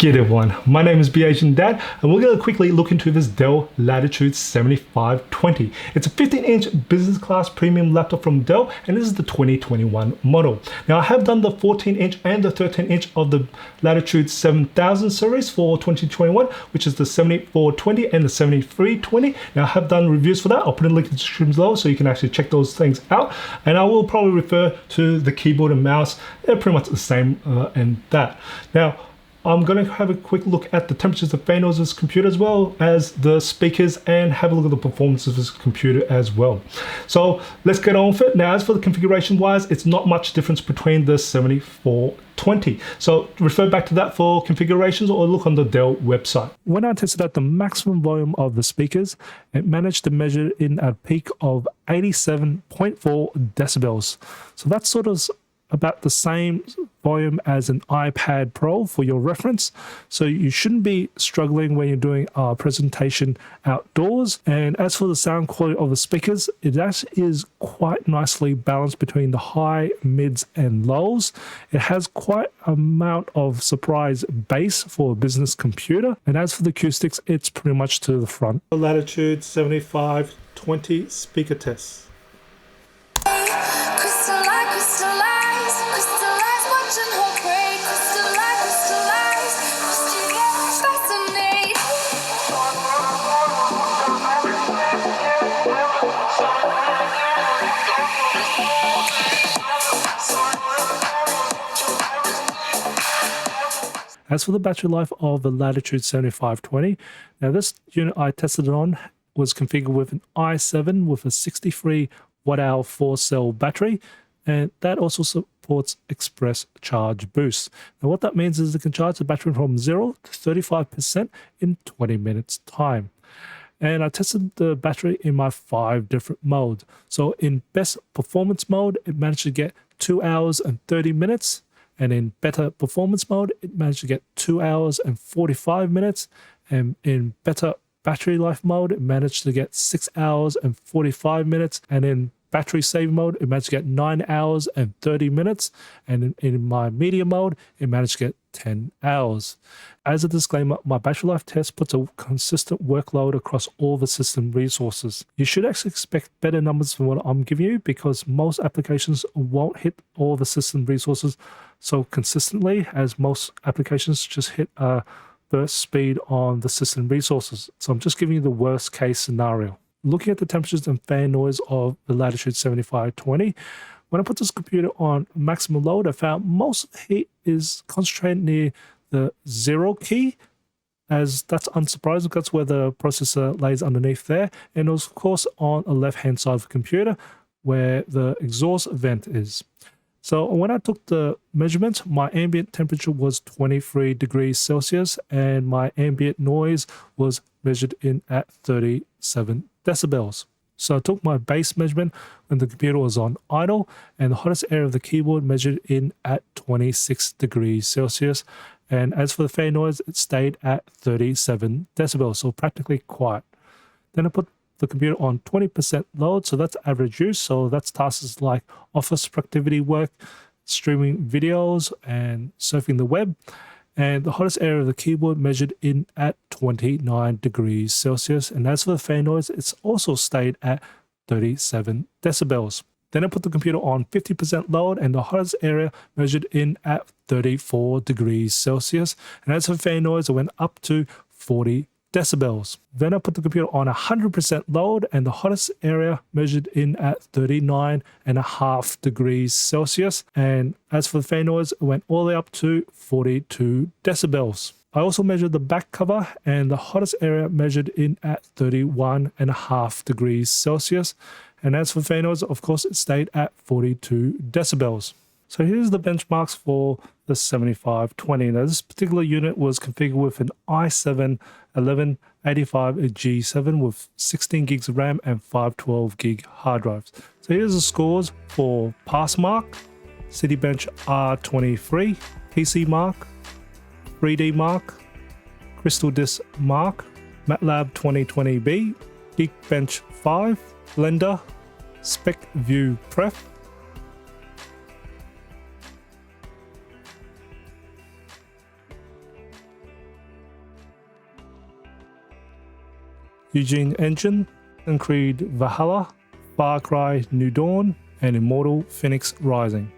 G'day everyone, my name is BAsian Dad and we're going to quickly look into this Dell Latitude 7520. It's a 15-inch business class premium laptop from Dell and this is the 2021 model. Now I have done the 14-inch and the 13-inch of the Latitude 7000 series for 2021, which is the 7420 and the 7320. Now I have done reviews for that. I'll put a link in the description below so you can actually check those things out, and I will probably refer to the keyboard and mouse. They're pretty much the same in that. Now I'm going to have a quick look at the temperatures of fan noise of this computer as well as the speakers, and have a look at the performance of this computer as well. So let's get on with it. Now as for the configuration wise, it's not much difference between the 7420. So refer back to that for configurations or look on the Dell website. When I tested out the maximum volume of the speakers, it managed to measure in a peak of 87.4 decibels. So that's sort of about the same volume as an iPad Pro for your reference. So you shouldn't be struggling when you're doing a presentation outdoors. And as for the sound quality of the speakers, it actually is quite nicely balanced between the high, mids and lows. It has quite an amount of surprise bass for a business computer. And as for the acoustics, it's pretty much to the front. Latitude 7520 speaker test. As for the battery life of the Latitude 7520, now this unit I tested it on was configured with an i7 with a 63 watt-hour 4-cell battery, and that also supports express charge boost. Now what that means is it can charge the battery from 0 to 35% in 20 minutes time. And I tested the battery in my 5 different modes. So in best performance mode, it managed to get 2 hours and 30 minutes. And in better performance mode, it managed to get 2 hours and 45 minutes. And in better battery life mode, it managed to get 6 hours and 45 minutes. And in battery save mode, it managed to get 9 hours and 30 minutes. And in my media mode, it managed to get 10 hours. As a disclaimer, my battery life test puts a consistent workload across all the system resources. You should actually expect better numbers than what I'm giving you, because most applications won't hit all the system resources so consistently, as most applications just hit a burst speed on the system resources. So I'm just giving you the worst case scenario. Looking at the temperatures and fan noise of the Latitude 7520, when I put this computer on maximum load, I found most of the heat is concentrated near the 0 key, as that's unsurprising. That's where the processor lays underneath there. And of course on the left-hand side of the computer where the exhaust vent is. So when I took the measurement, my ambient temperature was 23 degrees Celsius and my ambient noise was measured in at 37 decibels. So I took my base measurement when the computer was on idle, and the hottest area of the keyboard measured in at 26 degrees Celsius. And as for the fan noise, it stayed at 37 decibels, so practically quiet. Then I put the computer on 20% load, so that's average use. So that's tasks like office productivity work, streaming videos, and surfing the web. And the hottest area of the keyboard measured in at 29 degrees Celsius. And as for the fan noise, it's also stayed at 37 decibels. Then I put the computer on 50% load, and the hottest area measured in at 34 degrees Celsius. And as for fan noise, it went up to 40 decibels. Then I put the computer on 100% load, and the hottest area measured in at 39.5 degrees Celsius. And as for the fan noise, it went all the way up to 42 decibels. I also measured the back cover, and the hottest area measured in at 31.5 degrees Celsius. And as for fan noise, of course, it stayed at 42 decibels. So here's the benchmarks for the 7520. Now this particular unit was configured with an i7 1185G7 with 16 gigs of RAM and 512 gig hard drives. So here's the scores for Passmark, Citybench R23, PC Mark, 3D Mark, Crystal Disk Mark, MATLAB 2020B, Geekbench 5, Blender, SpecView Pref, Eugene Engine, Assassin's Creed Valhalla, Far Cry New Dawn, and Immortal Phoenix Rising.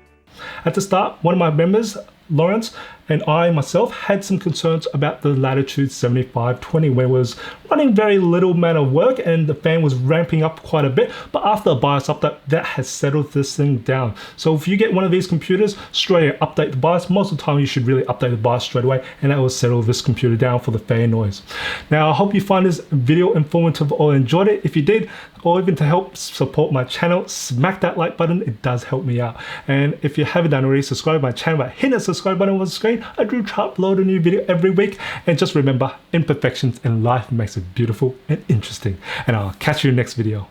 At the start, one of my members, Lawrence, and I myself had some concerns about the Latitude 7520 where it was running very little amount of work and the fan was ramping up quite a bit, but after a BIOS update that has settled this thing down. So if you get one of these computers, straight away update the BIOS. Most of the time you should really update the BIOS straight away, and that will settle this computer down for the fan noise. Now I hope you find this video informative or enjoyed it. If you did, or even to help support my channel, smack that like button, it does help me out. And if you haven't done already, subscribe to my channel by hitting the subscribe button on the screen. I do try to upload a new video every week, and just remember, imperfections in life makes it beautiful and interesting. And I'll catch you in the next video.